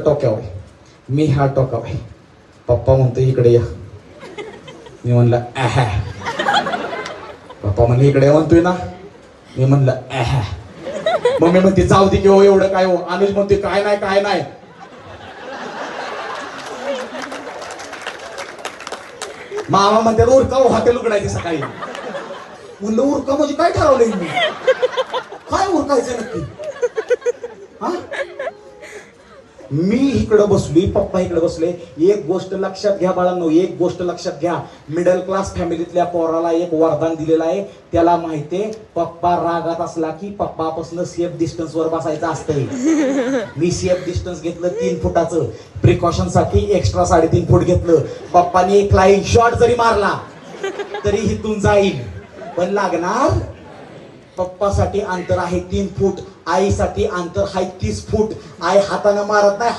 टोक्यावर आहे, मी ह्या टोकावर आहे. पप्पा म्हणतो इकडे या. मी म्हणलं ऍह. पप्पा म्हणले इकडे म्हणतोय ना. मी म्हणलं ऍह. मम्मी म्हणते जाऊ दे की हो, एवढं काय हो. अनुज म्हणते काय नाही काय नाही. मामा म्हणते उरका हो, हॉटेल उघडायचे सकाळी. म्हणलं उरका म्हणजे काय ठरवलंय मी, काय उरकायचं नक्की. हा, मी इकडं बसलोय, पप्पा इकडे बसले. एक गोष्ट लक्षात घ्या बाळांनो, एक गोष्ट लक्षात घ्या. मिडल क्लास फॅमिलीतल्या पोराला एक वरदान दिलेलं आहे. त्याला माहितीये पप्पा रागात असला की पप्पापासून सेफ डिस्टन्स वर बसायचं असतंय. मी सेफ डिस्टन्स घेतलं 3 फुटाचं. प्रिकॉशन साठी एक्स्ट्रा 3.5 फूट घेतलं. पप्पाने एक फ्लाइंग शॉट जरी मारला तरी इथून जाईल, पण लागणार. पप्पासाठी अंतर आहे 3 फूट, आईसाठी अंतर आहे 30 फूट. आई हाताने मारत नाही.